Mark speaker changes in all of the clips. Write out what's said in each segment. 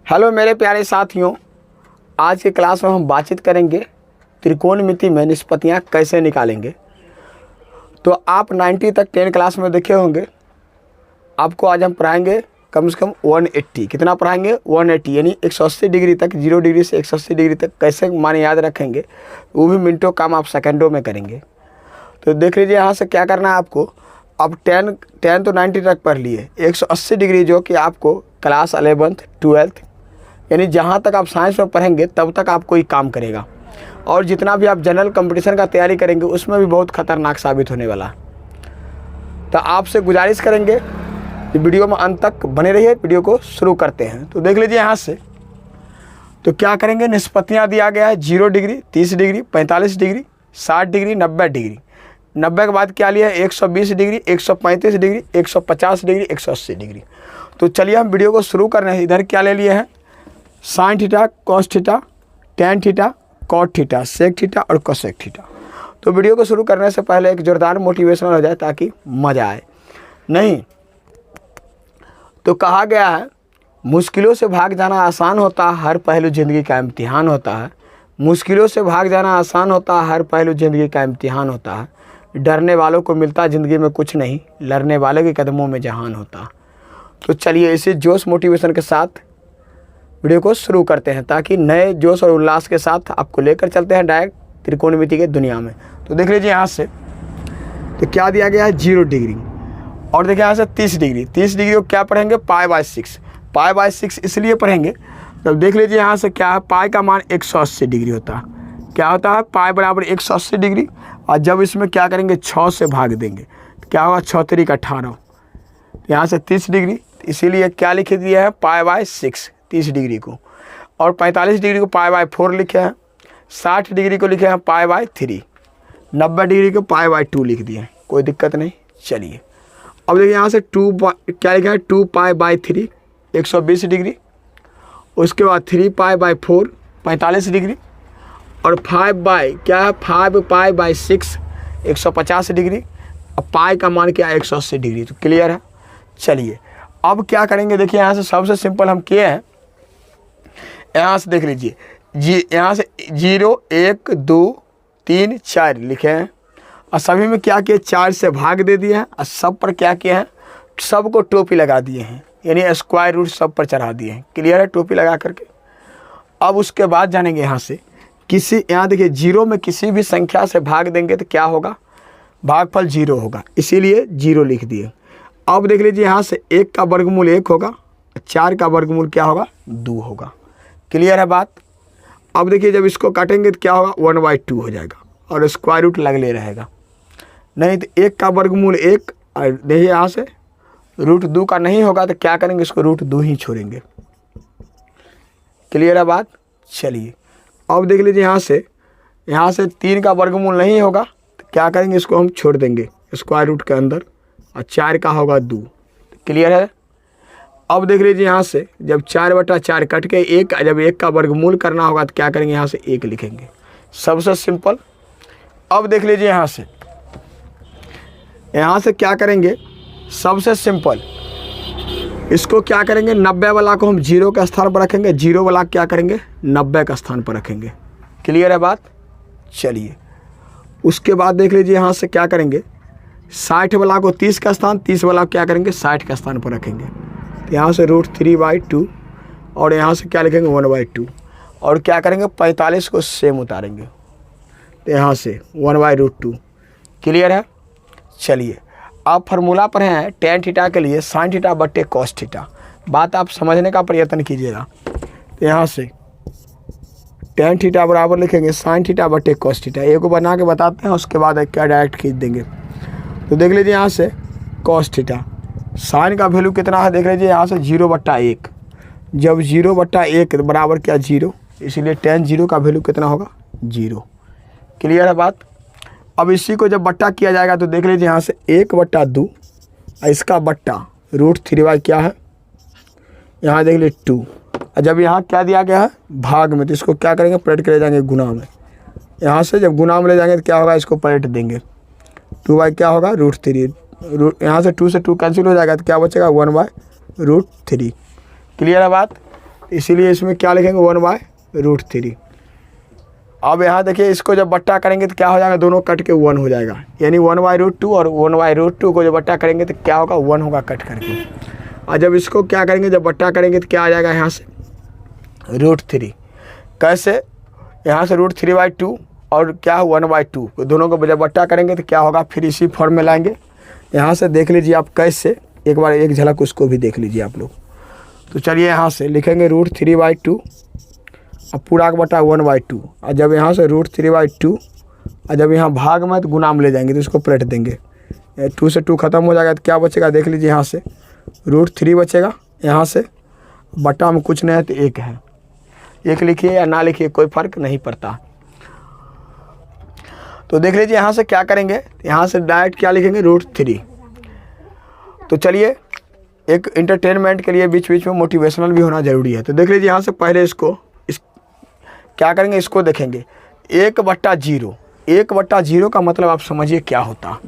Speaker 1: Hello मेरे प्यारे साथियों, आज के क्लास में हम बातचीत करेंगे त्रिकोणमिति में निष्पत्तियाँ कैसे निकालेंगे। तो आप 90 तक 10 क्लास में देखे होंगे। आपको आज हम पढ़ाएंगे कम से कम 180। कितना पढ़ाएंगे? 180 यानी 180 डिग्री तक, 0 डिग्री से 180 डिग्री तक कैसे माने याद रखेंगे, वो भी मिनटों काम आप सेकंडों में करेंगे। तो देख लीजिए यहाँ से क्या करना है आपको। अब 10 तो 90 तक पढ़ लिए, 180 डिग्री जो कि आपको क्लास 11th 12th यानी जहाँ तक आप साइंस में पढ़ेंगे तब तक आपको ये काम करेगा। और जितना भी आप जनरल कंपटीशन का तैयारी करेंगे उसमें भी बहुत खतरनाक साबित होने वाला है। तो आपसे गुजारिश करेंगे कि वीडियो में अंत तक बने रहिए। वीडियो को शुरू करते हैं। तो देख लीजिए यहाँ से तो क्या करेंगे। निष्पत्तियाँ दिया गया है 0 degree, 30 degree, 45 degree, 60 degree, 90 degree. 90 के बाद क्या लिया है? 120 डिग्री, 135 डिग्री, 150 डिग्री, 180 डिग्री। तो चलिए हम वीडियो को शुरू कर रहे हैं। इधर क्या ले लिए हैं? Sine theta, cos theta, tan theta, cot theta, sec theta और कोसेक थीटा। तो वीडियो को शुरू करने से पहले एक जोरदार मोटिवेशनल हो जाए ताकि मज़ा आए। नहीं तो कहा गया है मुश्किलों से भाग जाना आसान होता है, हर पहलू ज़िंदगी का इम्तिहान होता है। मुश्किलों से भाग जाना आसान होता है, हर पहलू ज़िंदगी का इम्तिहान होता है। डरने वालों को मिलता ज़िंदगी में कुछ नहीं, लड़ने वाले के कदमों में जहान होता। तो चलिए इसी जोश मोटिवेशन के साथ वीडियो को शुरू करते हैं ताकि नए जोश और उल्लास के साथ आपको लेकर चलते हैं डायरेक्ट त्रिकोणमिति के दुनिया में। तो देख लीजिए यहाँ से तो क्या दिया गया है? 0 डिग्री। और देखिए यहाँ से 30 डिग्री। 30 डिग्री को क्या पढ़ेंगे? π/6। π/6 इसलिए पढ़ेंगे तब देख लीजिए यहाँ से क्या है, पाई का मान 180 डिग्री होता है। क्या होता है? पाई बराबर 180 डिग्री। और जब इसमें क्या करेंगे 6 से भाग देंगे तो क्या होगा? 6 3 18। यहाँ से 30 डिग्री, इसीलिए क्या लिख दिया है? π/6 30 डिग्री को। और 45 डिग्री को π/4 लिखे हैं। 60 डिग्री को लिखे हैं π/3। 90 डिग्री को π/2 लिख दिए हैं। कोई दिक्कत नहीं। चलिए अब देखिए यहाँ से क्या लिखा है? 2π/3 120 डिग्री। उसके बाद 3π/4 45 डिग्री। और 5π/6 150 डिग्री। अब पाई का मान क्या है? 180 डिग्री। तो क्लियर है। चलिए अब क्या करेंगे। देखिए यहाँ से सबसे सिंपल हम किए हैं। यहाँ से देख लीजिए यहाँ से 0 1 2 3 4 लिखे हैं और सभी में क्या किए? 4 से भाग दे दिए हैं और सब पर क्या किए हैं? सबको टोपी लगा दिए हैं, यानी स्क्वायर रूट सब पर चढ़ा दिए हैं। क्लियर है? टोपी लगा करके अब उसके बाद जानेंगे यहाँ से यहाँ देखिए 0 में किसी भी संख्या से भाग देंगे तो क्या होगा? भागफल 0 होगा, इसीलिए 0 लिख दिए। अब देख लीजिए यहाँ से 1 का वर्गमूल 1 होगा, 4 का वर्गमूल क्या होगा? 2 होगा। क्लियर है बात? अब देखिए जब इसको काटेंगे तो क्या होगा? 1/2 हो जाएगा और स्क्वायर रूट लगले रहेगा। नहीं तो 1 का वर्गमूल 1 और देखिए यहाँ से √2 का नहीं होगा तो क्या करेंगे? इसको √2 ही छोड़ेंगे। क्लियर है बात? चलिए अब देख लीजिए यहाँ से 3 का वर्गमूल नहीं होगा तो क्या करेंगे? इसको हम छोड़ देंगे स्क्वायर रूट के अंदर और 4 का होगा 2। क्लियर है? अब देख लीजिए यहाँ से जब 4/4 कट के जब 1 का वर्गमूल करना होगा तो क्या करेंगे? यहाँ से 1 लिखेंगे। सबसे सिंपल। अब देख लीजिए यहाँ से क्या करेंगे? सबसे सिंपल इसको क्या करेंगे? 90 वाला को हम 0 के स्थान पर रखेंगे, 0 वाला क्या करेंगे? 90 के स्थान पर रखेंगे। क्लियर है बात? चलिए उसके बाद देख लीजिए यहाँ से क्या करेंगे? 60 वाला को 30 का स्थान, 30 वाला क्या करेंगे? 60 का स्थान पर रखेंगे। तो यहाँ से √3/2 और यहाँ से क्या लिखेंगे? 1/2 और क्या करेंगे? 45 को सेम उतारेंगे तो यहाँ से 1/√2। क्लियर है? चलिए आप फार्मूला पर हैं टैन थीटा के लिए साइन थीटा बट्टे कॉस थीटा। बात आप समझने का प्रयत्न कीजिएगा। तो यहाँ से टैन थीटा बराबर लिखेंगे साइन थीटा बट्टे कॉस थीटा। एक को बना के बताते हैं, उसके बाद क्या डायरेक्ट खींच देंगे। तो देख लीजिए यहाँ से कॉस थीटा, साइन का वैल्यू कितना है? देख लीजिए यहाँ से 0/1। जब 0/1 बराबर क्या? 0, इसीलिए टैन 0 का वैल्यू कितना होगा? 0। क्लियर है बात? अब इसी को जब बट्टा किया जाएगा तो देख लीजिए यहाँ से 1/2 और इसका बट्टा √3 क्या है? यहाँ देख लीजिए 2। और जब यहाँ क्या दिया गया है? भाग में, तो इसको क्या करेंगे? पलट के ले जाएंगे गुना में। यहाँ से जब गुना में ले जाएंगे तो क्या होगा? इसको पलट देंगे। 2 क्या होगा? √3। यहाँ से 2 से 2 कैंसिल हो जाएगा तो क्या बचेगा? 1/√3। क्लियर है बात? इसीलिए इसमें क्या लिखेंगे 1/√3। अब यहाँ देखिए इसको जब बट्टा करेंगे तो क्या हो जाएगा, दोनों कट के 1 हो जाएगा, यानी 1/√2 और 1/√2 को जब बट्टा करेंगे तो क्या होगा 1 होगा कट करके। और जब इसको क्या करेंगे, जब बट्टा करेंगे तो क्या आ जाएगा यहाँ से √3। कैसे, यहाँ से √3/2 और क्या 1/2, दोनों को जब बट्टा करेंगे तो क्या होगा, फिर इसी फॉर्म में लाएंगे। यहाँ से देख लीजिए आप कैसे, एक बार एक झलक उसको भी देख लीजिए आप लोग। तो चलिए यहाँ से लिखेंगे √3/2 और पूरा का बटा 1/2। और जब यहाँ से √3/2 और जब यहाँ भाग में तो गुना में ले जाएंगे तो इसको पलट देंगे, 2 से 2 खत्म हो जाएगा तो क्या बचेगा, देख लीजिए यहाँ से √3 बचेगा, यहाँ से बटा में कुछ नहीं है तो 1 है। 1 लिखिए या ना लिखिए कोई फ़र्क नहीं पड़ता। तो देख लीजिए यहाँ से क्या करेंगे, यहाँ से डायरेक्ट क्या लिखेंगे √3। तो चलिए एक इंटरटेनमेंट के लिए बीच बीच में मोटिवेशनल भी होना ज़रूरी है। तो देख लीजिए यहाँ से पहले इसको क्या करेंगे, इसको देखेंगे 1/0। 1/0 का मतलब आप समझिए क्या होता,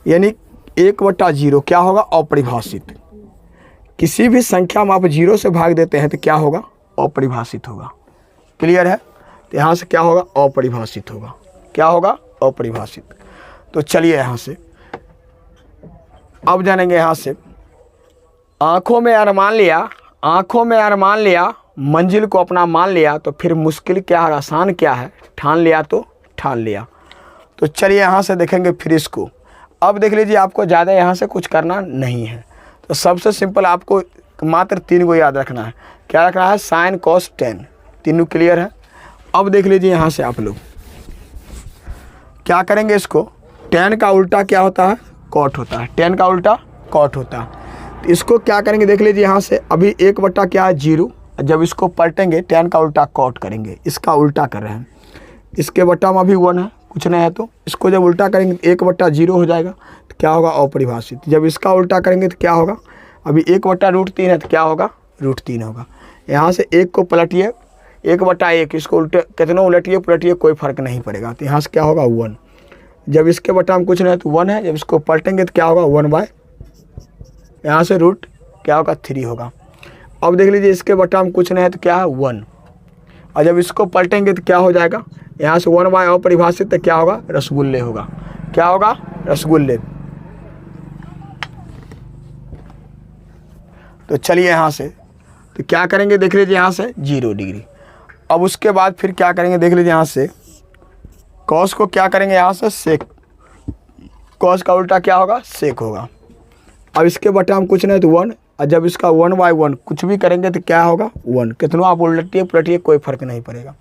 Speaker 1: यानी 1/0 क्या होगा, अपरिभाषित। किसी भी संख्या में आप 0 से भाग देते हैं तो क्या होगा, अपरिभाषित होगा। क्लियर है, तो यहाँ से क्या होगा, अपरिभाषित होगा। क्या होगा, अपरिभाषित। तो चलिए यहाँ से अब जानेंगे, यहाँ से आँखों में अरमान लिया, आँखों में अरमान लिया, मंजिल को अपना मान लिया, तो फिर मुश्किल क्या है, आसान क्या है, ठान लिया तो ठान लिया। तो चलिए यहाँ से देखेंगे फिर इसको। अब देख लीजिए आपको ज़्यादा यहाँ से कुछ करना नहीं है, तो सबसे सिंपल आपको मात्र 3 को याद रखना है। क्या रखना है, sin cos tan, तीनों क्लियर है। अब देख लीजिए यहाँ से आप लोग क्या करेंगे, इसको tan का उल्टा क्या होता है, cot होता है। tan का उल्टा cot होता है। तो इसको क्या करेंगे, देख लीजिए यहाँ से अभी 1 क्या है 0, जब इसको पलटेंगे tan का उल्टा cot करेंगे, इसका उल्टा कर रहे हैं, इसके बट्टा में अभी 1 है, कुछ नहीं है, तो इसको जब उल्टा करेंगे 1/0 हो जाएगा, तो क्या होगा, अपरिभाषित। जब इसका उल्टा करेंगे तो क्या होगा, अभी 1/√3 है तो क्या होगा, √3 होगा। यहाँ से 1 को पलटिए, 1/1, इसको उल्टे कितना उलटिए पलटिए कोई फ़र्क नहीं पड़ेगा, तो यहाँ से क्या होगा 1। जब इसके बट्टा में कुछ नहीं है तो 1 है, जब इसको पलटेंगे तो क्या होगा 1/, यहाँ से रूट क्या होगा 3 होगा। अब देख लीजिए इसके बट्टा में कुछ नहीं है तो क्या है 1, और जब इसको पलटेंगे तो क्या हो जाएगा, यहाँ से 1/, अपरिभाषित, तो क्या होगा, रसगुल्ले होगा। क्या होगा, रसगुल्ले। तो चलिए यहाँ से तो क्या करेंगे, देख लीजिए यहाँ से 0 डिग्री। अब उसके बाद फिर क्या करेंगे, देख लीजिए यहाँ से कॉस को क्या करेंगे, यहाँ से सेक, कॉस का उल्टा क्या होगा, सेक होगा। अब इसके बटा में कुछ नहीं तो 1, और जब इसका 1/1 कुछ भी करेंगे तो क्या होगा 1, कितना आप उलटिए पलटिए कोई फ़र्क नहीं पड़ेगा।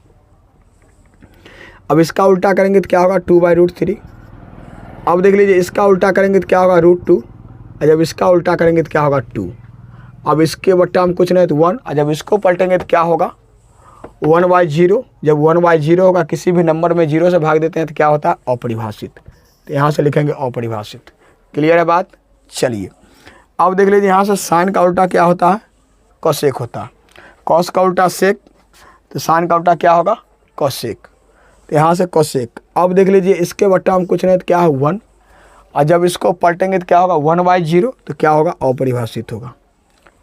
Speaker 1: अब इसका उल्टा करेंगे तो क्या होगा 2/√3। अब देख लीजिए इसका उल्टा करेंगे तो क्या होगा √2, और जब इसका उल्टा करेंगे तो क्या होगा 2। अब इसके बट्टा में कुछ नहीं तो 1, और जब इसको पलटेंगे तो क्या होगा 1/0। जब 1/0 होगा, किसी भी नंबर में 0 से भाग देते हैं तो क्या होता है, अपरिभाषित। तो यहाँ से लिखेंगे अपरिभाषित। क्लियर है बात। चलिए अब देख लीजिए यहाँ से साइन का उल्टा क्या होता है, कोसेक होता है। कॉस का उल्टा सेक, तो साइन का उल्टा क्या होगा, कोसेक। तो यहाँ से कोसेक। अब देख लीजिए इसके बट्टा में कुछ नहीं तो क्या है 1, और जब इसको पलटेंगे तो क्या होगा 1/0, तो क्या होगा, अपरिभाषित होगा।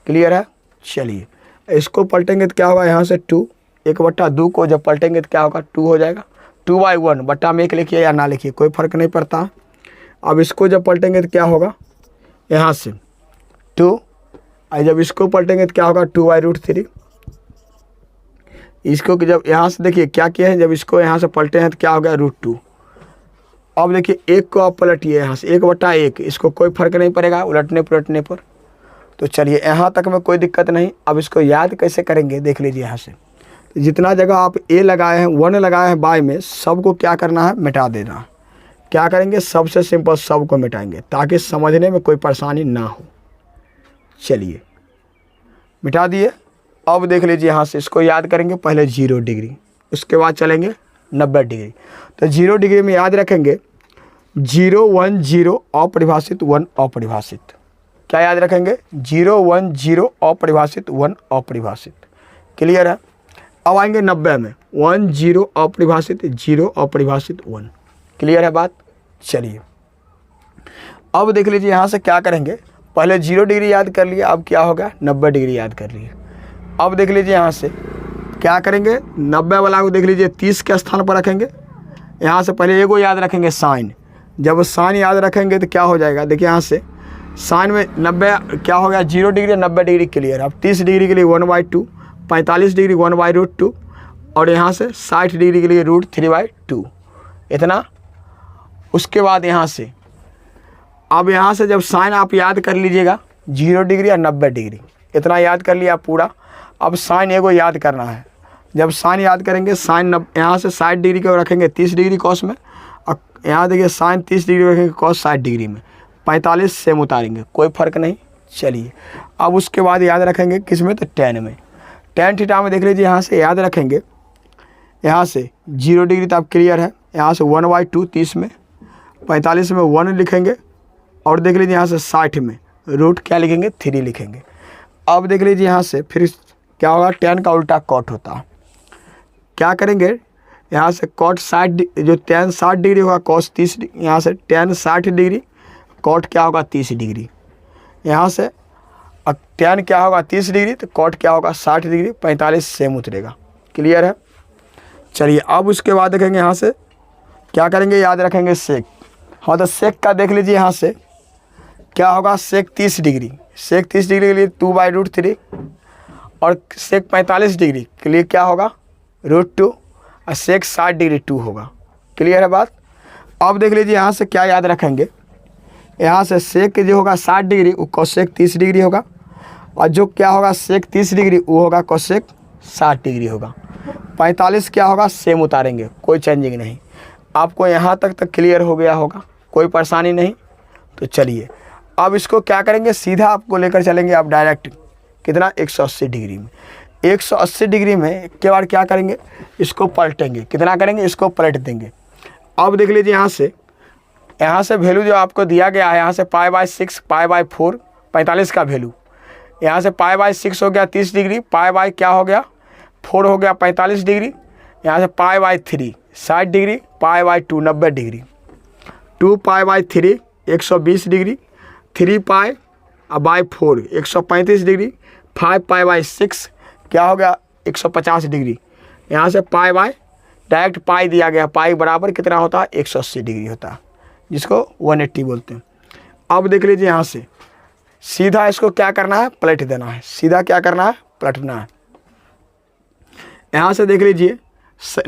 Speaker 1: क्लियर है। चलिए इसको पलटेंगे तो क्या होगा, यहाँ से 2, 1/2 को जब पलटेंगे तो क्या होगा 2 हो जाएगा। 2/1 बट्टा में 1 लिखिए या ना लिखिए कोई फ़र्क नहीं पड़ता। अब इसको जब पलटेंगे तो क्या होगा, यहाँ से 2, और जब इसको पलटेंगे तो क्या होगा 2/√3। इसको जब यहाँ से देखिए क्या किया है, जब इसको यहाँ से पलटे हैं तो क्या हो गया √2। अब देखिए 1 को आप पलटिए यहाँ से 1/1, इसको कोई फ़र्क नहीं पड़ेगा उलटने पलटने पर। तो चलिए यहाँ तक में कोई दिक्कत नहीं। अब इसको याद कैसे करेंगे, देख लीजिए यहाँ से जितना जगह आप ए लगाए हैं 1 लगाए हैं बाय में, सबको क्या करना है, मिटा देना है। क्या करेंगे, सबसे सिंपल सबको मिटाएंगे ताकि समझने में कोई परेशानी ना हो। चलिए मिटा दिए। अब देख लीजिए यहाँ से इसको याद करेंगे, पहले 0 डिग्री, उसके बाद चलेंगे 90 डिग्री। तो 0 डिग्री में याद रखेंगे 0 1 0 अपरिभाषित 1 अपरिभाषित। क्या याद रखेंगे, 0 1 0 अपरिभाषित 1 अपरिभाषित। क्लियर है। अब आएंगे 90 में 1 0 अपरिभाषित 0 अपरिभाषित 1। क्लियर है बात। चलिए अब देख लीजिए यहाँ से क्या करेंगे, पहले 0 डिग्री याद कर लिए, अब क्या होगा 90 डिग्री याद कर लिए। अब देख लीजिए यहाँ से क्या करेंगे, 90 वाला को देख लीजिए 30 के स्थान पर रखेंगे। यहाँ से पहले एगो याद रखेंगे साइन। जब साइन याद रखेंगे तो क्या हो जाएगा, देखिए यहाँ से साइन में 90 क्या हो गया 0 डिग्री 90 डिग्री क्लियर। अब 30 डिग्री के लिए 1/2, 45 डिग्री 1/√2 और यहाँ से 60 डिग्री के लिए √3/2 इतना। उसके बाद यहाँ से अब यहाँ से जब साइन आप याद कर लीजिएगा 0 डिग्री और 90 डिग्री इतना याद कर लिया पूरा। अब साइन एगो याद करना है। जब साइन याद करेंगे साइन यहाँ से 60 डिग्री को रखेंगे 30 डिग्री कॉस में, और यहाँ देखिए साइन 30 डिग्री रखेंगे कॉस 60 डिग्री में, 45 सेम उतारेंगे, कोई फ़र्क नहीं। चलिए अब उसके बाद याद रखेंगे किस में, तो टेन में। टेन थीटा में देख लीजिए यहाँ से याद रखेंगे, यहाँ से 0 डिग्री तो अब क्लियर है, यहाँ से 1/2 30 में, 45 में 1 लिखेंगे और देख लीजिए यहाँ से 60 में रूट क्या लिखेंगे 3 लिखेंगे। अब देख लीजिए यहाँ से फिर क्या होगा, टेन का उल्टा कॉट होता है। क्या करेंगे, यहाँ से कॉट 60 जो टेन 60 डिग्री होगा कॉस 30, यहाँ से टेन 60 डिग्री कॉट क्या होगा 30 डिग्री। यहाँ से टेन क्या होगा 30 डिग्री तो कॉट क्या होगा 60 डिग्री, 45 सेम उतरेगा। क्लियर है। चलिए अब उसके बाद देखेंगे यहाँ से क्या करेंगे, याद रखेंगे सेक। हाँ तो सेक का देख लीजिए यहाँ से क्या होगा, सेक 30 डिग्री, सेक 30 डिग्री के लिए 2/√3 और सेक 45 डिग्री के लिए क्या होगा √2 और सेक 60 डिग्री 2 होगा। क्लियर है बात। अब देख लीजिए यहाँ से क्या याद रखेंगे, यहाँ से सेक जो होगा 60 डिग्री वो कोसेक 30 डिग्री होगा और जो क्या होगा सेक 30 डिग्री वो होगा कोसेक 60 डिग्री होगा। 45 क्या होगा सेम उतारेंगे, कोई चेंजिंग नहीं। आपको यहाँ तक क्लियर हो गया होगा, कोई परेशानी नहीं। तो चलिए अब इसको क्या करेंगे, सीधा आपको लेकर चलेंगे आप डायरेक्ट कितना 180 डिग्री में। 180 डिग्री में एक के बार क्या करेंगे, इसको पलटेंगे। कितना करेंगे, इसको पलट देंगे। अब देख लीजिए यहाँ से वैल्यू जो आपको दिया गया है, यहाँ से π/6 π/4 45 का वैल्यू, यहाँ से π/6 हो गया 30 डिग्री, π/ क्या हो गया 4 हो गया 45 डिग्री, यहाँ से π/3 60 डिग्री, π/2 90 डिग्री, 2π/3 120 डिग्री, 3π/4 135 डिग्री, 5π/6 क्या हो गया 150 डिग्री। यहाँ से π/, डायरेक्ट पाई दिया गया, पाई बराबर कितना होता है 180 डिग्री होता है, जिसको 180 बोलते हैं। अब देख लीजिए यहाँ से सीधा इसको क्या करना है, पलट देना है। सीधा क्या करना है, पलटना है। यहाँ से देख लीजिए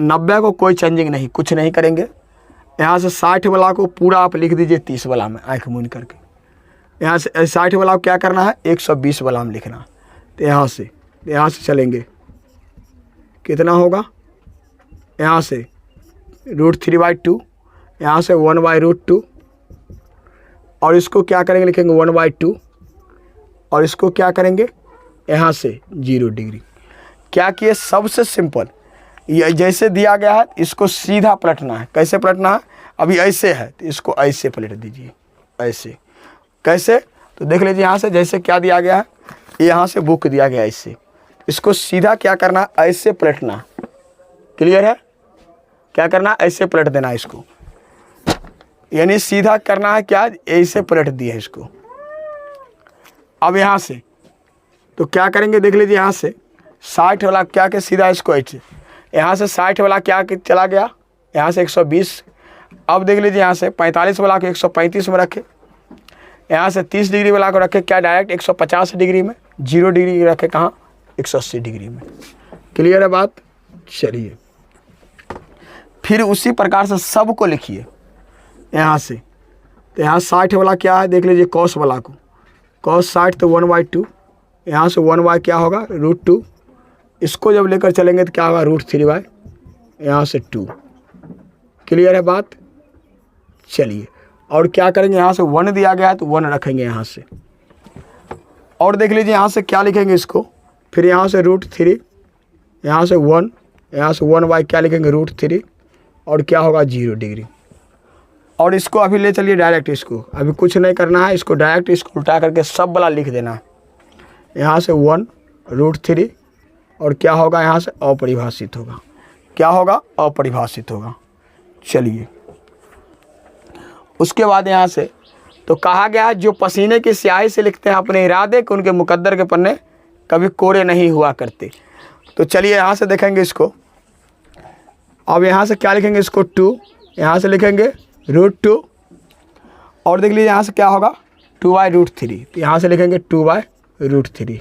Speaker 1: 90 को कोई चेंजिंग नहीं, कुछ नहीं करेंगे। यहाँ से 60 वाला को पूरा आप लिख दीजिए 30 वाला में आँख मूंद करके। यहाँ से 60 वाला को क्या करना है 120 वाला में लिखना। तो यहाँ से चलेंगे कितना होगा, यहाँ से √3/2, यहाँ से 1/√2 और इसको क्या करेंगे लिखेंगे 1/2 और इसको क्या करेंगे यहाँ से 0 डिग्री। क्या किए, सबसे सिंपल ये जैसे दिया गया है इसको सीधा पलटना है। कैसे पलटना है, अभी ऐसे है तो इसको ऐसे पलट दीजिए। ऐसे कैसे, तो देख लीजिए यहाँ से जैसे क्या दिया गया है, यहाँ से बुक दिया गया ऐसे, इसको सीधा क्या करना ऐसे पलटना। क्लियर है, क्या करना ऐसे पलट देना इसको, यानी सीधा करना है क्या, ऐसे पलट दिया इसको। अब यहाँ से तो क्या करेंगे, देख लीजिए यहाँ से 60 वाला क्या के सीधा इसको ऐसे, यहाँ से 60 वाला क्या चला गया, यहाँ से 120। अब देख लीजिए यहाँ से 45 वाला को 135 में रखे, यहाँ से 30 डिग्री वाला को रखे क्या डायरेक्ट 150 डिग्री में, 0 डिग्री रखे कहाँ 180 डिग्री में। क्लियर है बात। चलिए फिर उसी प्रकार से सब को लिखिए यहाँ से। तो यहाँ 60 वाला क्या है, देख लीजिए कॉस वाला को, कॉस 60 तो 1/2, यहाँ से 1 क्या होगा √2, इसको जब लेकर चलेंगे तो क्या होगा √3 यहाँ से 2। क्लियर है बात। चलिए और क्या करेंगे, यहाँ से 1 दिया गया है तो 1 रखेंगे यहाँ से, और देख लीजिए यहाँ से क्या लिखेंगे इसको, फिर यहाँ से √3, यहाँ से 1, यहाँ से 1 क्या लिखेंगे √3 और क्या होगा 0 डिग्री। और इसको अभी ले चलिए डायरेक्ट, इसको अभी कुछ नहीं करना है, इसको डायरेक्ट इसको उल्टा करके सब वाला लिख देना है। यहाँ से 1 √3 और क्या होगा यहाँ से अपरिभाषित होगा, क्या होगा अपरिभाषित होगा। चलिए उसके बाद यहाँ से तो कहा गया है जो पसीने की स्याही से लिखते हैं अपने इरादे को उनके मुकद्दर के पन्ने कभी कोरे नहीं हुआ करते। तो चलिए यहाँ से देखेंगे इसको। अब यहाँ से क्या लिखेंगे इसको 2, यहाँ से लिखेंगे √2 और देख लीजिए यहाँ से क्या होगा 2/√3, तो यहाँ से लिखेंगे 2/√3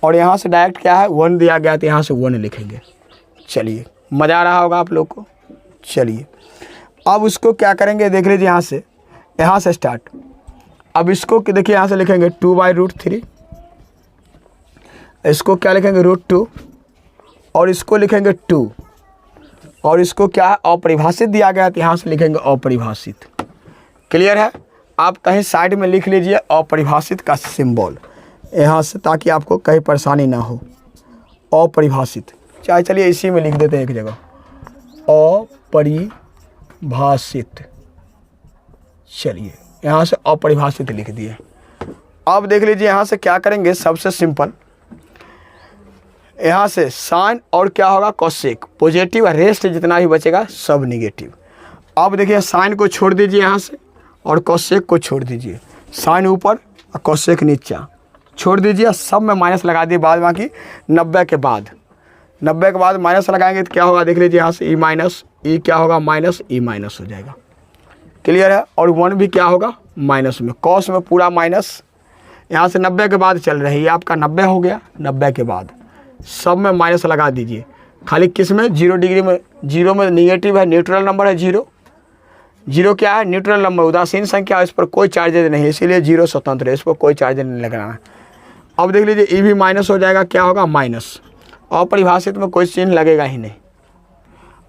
Speaker 1: और यहाँ से डायरेक्ट क्या है 1 दिया गया तो यहाँ से 1 लिखेंगे। चलिए मज़ा आ रहा होगा आप लोग को। चलिए अब उसको क्या करेंगे देख लीजिए यहाँ से स्टार्ट। अब इसको देखिए यहाँ से लिखेंगे 2/√3, इसको क्या लिखेंगे √2 और इसको लिखेंगे 2 और इसको क्या है अपरिभाषित दिया गया तो यहाँ से लिखेंगे अपरिभाषित। क्लियर है? आप कहीं साइड में लिख लीजिए अपरिभाषित का सिंबल यहाँ से, ताकि आपको कहीं परेशानी ना हो। अपरिभाषित, चाहे चलिए इसी में लिख देते हैं एक जगह अपरिभाषित। चलिए यहाँ से अपरिभाषित लिख दिए। अब देख लीजिए यहाँ से क्या करेंगे, सबसे सिंपल यहाँ से साइन और क्या होगा कोसेक, पॉजिटिव, रेस्ट जितना भी बचेगा सब निगेटिव। अब देखिए साइन को छोड़ दीजिए यहाँ से और कोसेक को छोड़ दीजिए। साइन ऊपर और कोसेक नीचा छोड़ दीजिए, सब में माइनस लगा दिए। बाद बाकी 90 के बाद माइनस लगाएंगे तो क्या होगा देख लीजिए यहाँ से ई क्या होगा माइनस ई माइनस हो जाएगा। क्लियर है? और 1 भी क्या होगा माइनस में, कॉस में पूरा माइनस। यहाँ से 90 के बाद चल रही है, आपका 90 हो गया। 90 के बाद सब में माइनस लगा दीजिए, खाली किस में 0 डिग्री में। 0 में निगेटिव है, न्यूट्रल नंबर है 0 क्या है न्यूट्रल नंबर, उदासीन संख्या, इस पर कोई चार्जेज नहीं है, इसीलिए 0 स्वतंत्र है, इस पर कोई चार्जेज नहीं लगाना है। अब देख लीजिए ई भी माइनस हो जाएगा, क्या होगा माइनस, अपरिभाषित में कोई चिन्ह लगेगा ही नहीं।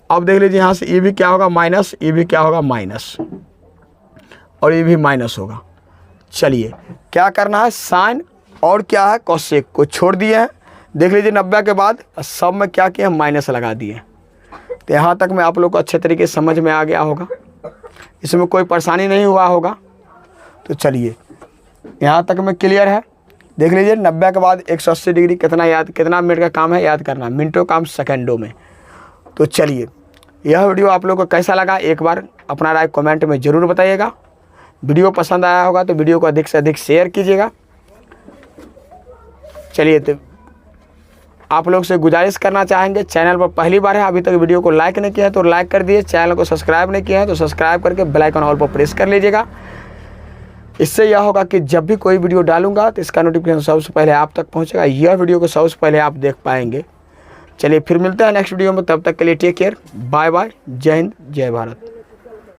Speaker 1: अब देख लीजिए यहाँ से ई भी क्या होगा माइनस, ई भी क्या होगा माइनस और ई भी माइनस होगा। चलिए क्या करना है, साइन और क्या है कोसेक को छोड़ दिए हैं। देख लीजिए 90 के बाद सब में क्या किया माइनस लगा दिए। तो यहाँ तक में आप लोग को अच्छे तरीके से समझ में आ गया होगा, इसमें कोई परेशानी नहीं हुआ होगा। तो चलिए यहाँ तक में क्लियर है। देख लीजिए 90 के बाद 180 डिग्री कितना मिनट का काम है याद करना, मिनटों काम सेकंडों में। तो चलिए यह वीडियो आप लोग को कैसा लगा एक बार अपना राय कमेंट में ज़रूर बताइएगा। वीडियो पसंद आया होगा तो वीडियो को अधिक से अधिक शेयर कीजिएगा। चलिए तो आप लोग से गुजारिश करना चाहेंगे, चैनल पर पहली बार है अभी तक वीडियो को लाइक नहीं किया है तो लाइक कर दिए, चैनल को सब्सक्राइब नहीं किया है तो सब्सक्राइब करके बेल आइकन ऑल पर प्रेस कर लीजिएगा। इससे यह होगा कि जब भी कोई वीडियो डालूंगा तो इसका नोटिफिकेशन सबसे पहले आप तक पहुंचेगा, यह वीडियो को सबसे पहले आप देख पाएंगे। चलिए फिर मिलते हैं नेक्स्ट वीडियो में, तब तक के लिए टेक केयर, बाय बाय, जय हिंद, जय भारत।